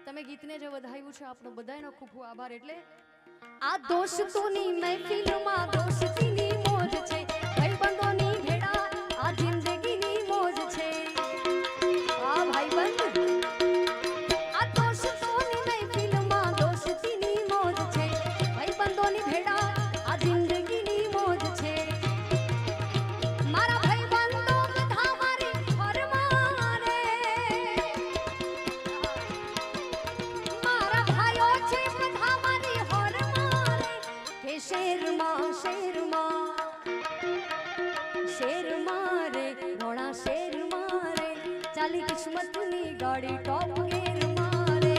તમે ગીતને જે વધાવ્યું છે આપણો બધાનો ખૂબ ખૂબ આભાર. એટલે આ દોસ્તોની મહેફિલમાં દોસ્તીની મોજ છે, ભાઈબંધોની ભેળા આ જિંદગીની મોજ છે. આ ભાઈબંધ આ દોસ્તોની મહેફિલમાં દોસ્તીની મોજ છે, ભાઈબંધોની ભેળા આ જિંદગીની મોજ છે. મારા ભાઈબંધો બધા મારી ફરમાને, મારા ભાઈઓ છે બધા મારી ફરમાને. કે શેરમાં શેરમાં શેરમાં રે ઘોડા શેરમાં રે, ચાલી કિસ્મતની ગાડી ટોપ ગેરમાં રે.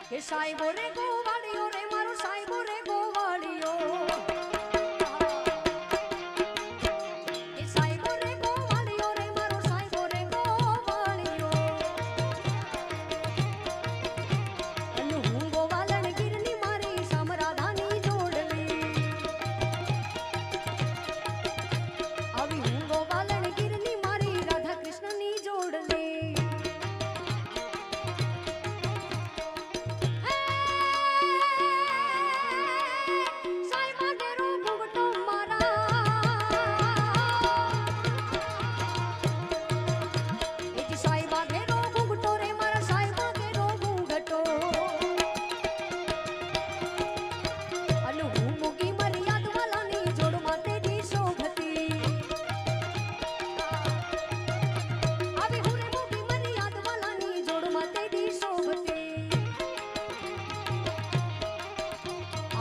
કે સાહેબો રે ગોવાળિયો રે મારો સાહેબો રે ગોવાળિયો, કે સાહેબો રે ગોવાળિયો રે મારો સાહેબો રે ગોવાળિયો. અને હું ગોવાલણ ગીરની મારી સમરાધાની જોડલી, આવી હું ગોવાલણ ગીરની મારી રાધા કૃષ્ણની જોડલી.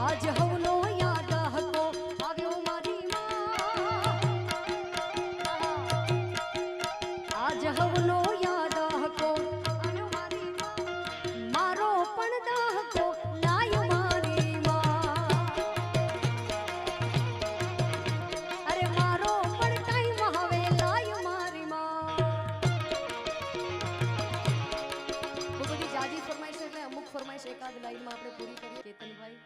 આજ હવનો યાદ હકો આવ્યો મારી માં, આજ હવનો યાદ હકો આવ્યો મારી માં, મારો પણ દહકો લાય મારી માં. અરે મારો પણ ટાઈમ હવે લાય મારી માં. બહુ બધી જાજી ફરમાઈશ એટલે અમુક ફરમાઈશ એકાદ લાઈનમાં આપણે પૂરી કરીએ. કેતનભાઈ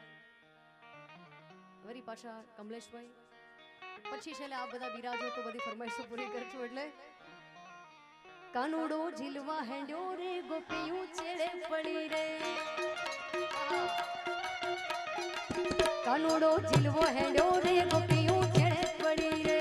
વરી પાછા કમલેશભાઈ, પછી છેલ્લે આ બધા બિરાજો તો બધી ફરમાઈશો પૂરી કરશું. એટલે કાનુડો ઝીલવા હેંડ્યો રે ગોપીયું ચેડે પડી રે, કાનુડો ઝીલવો હેંડ્યો રે ગોપીયું ચેડે પડી રે.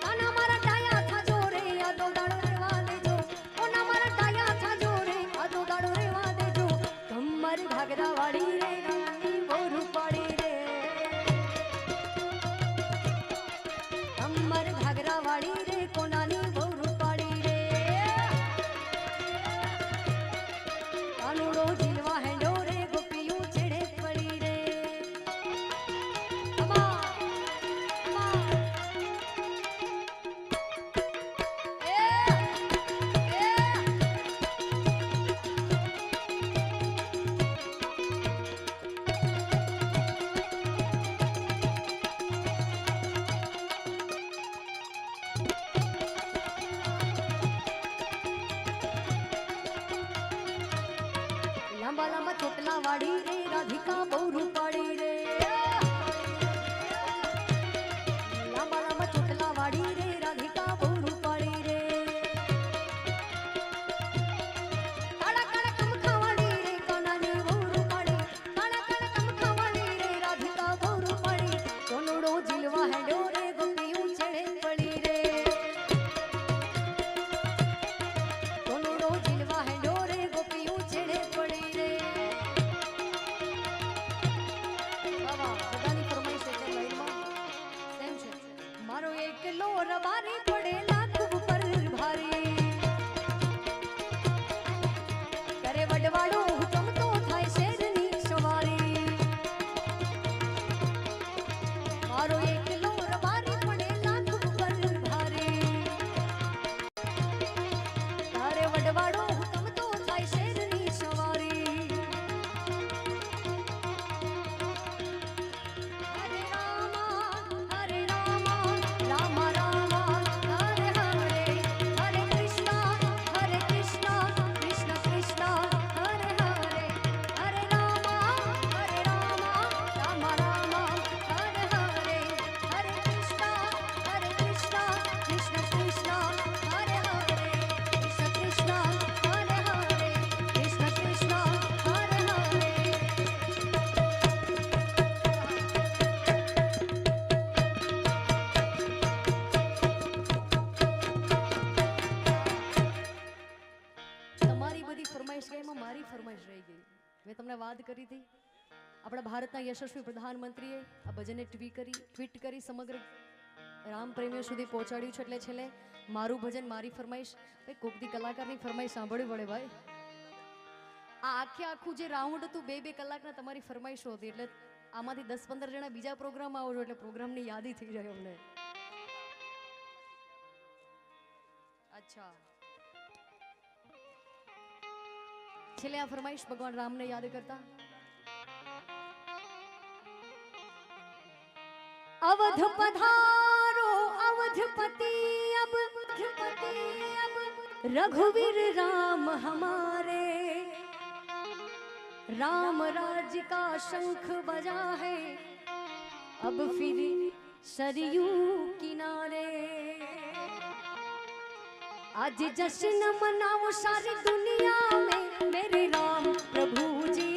કાના મારા ડાયા થાજો રે આદો દાડો રેવા દેજો, કોના મારા ડાયા થાજો રે આદો દાડો રેવા દેજો. કમર ઘાઘરા વાળી રે રાની બોરું પાડી રે, કમર ઘાઘરા વાળી રે કોનાની બોરું પાડી રે. કાનુડો ઝીલવા હેંડો રે ગોપીયું છેડે પડી રે. લાંબા લાંબા ચોટલા વાળી રે રાધિકા બહુ રૂપાળી રે, લાંબા લાંબા ચોટલા વાળી રે રાધિકા બહુ રૂપાળી રે. કાળા કાળા કમખા વાળી રે કાનાની બહુ રૂપાળી, કાળા કાળા કમખા વાળી રે રાધિકા બહુ રૂપાળી. કોનુડો ઝીલવા હેડ્યો રે ગોપીયું છેડે પડી રે. મેં તમને વાત કરી હતી આપણા ભારતના યશસ્વી પ્રધાનમંત્રીએ આ ભજનને ટ્વીટ કરી સમગ્ર રામ પ્રેમીઓ સુધી પહોંચાડ્યું છે. એટલે છેલ્લે મારું ભજન મારી ફરમાઈશ, ભાઈ કોકદી કલાકારની ફરમાઈશ સાંભળવી પડે ભાઈ. આ આખું જે રાઉન્ડ હતું 2-2 કલાકના તમારી ફરમાઈશો હતી, એટલે આમાંથી 10-15 જણા બીજા પ્રોગ્રામમાં આવો છો એટલે પ્રોગ્રામની યાદી થઈ જાય અમને. અચ્છા, છેલ્લે આ ફરમાઈશ ભગવાન રામને યાદ કરતા. अवध पधारो अवधपति अब रघुवीर राम हमारे, राम राज्य का शंख बजा है अब फिर सरयू किनारे. आज जश्न मनाओ सारी दुनिया में मेरे राम प्रभु जी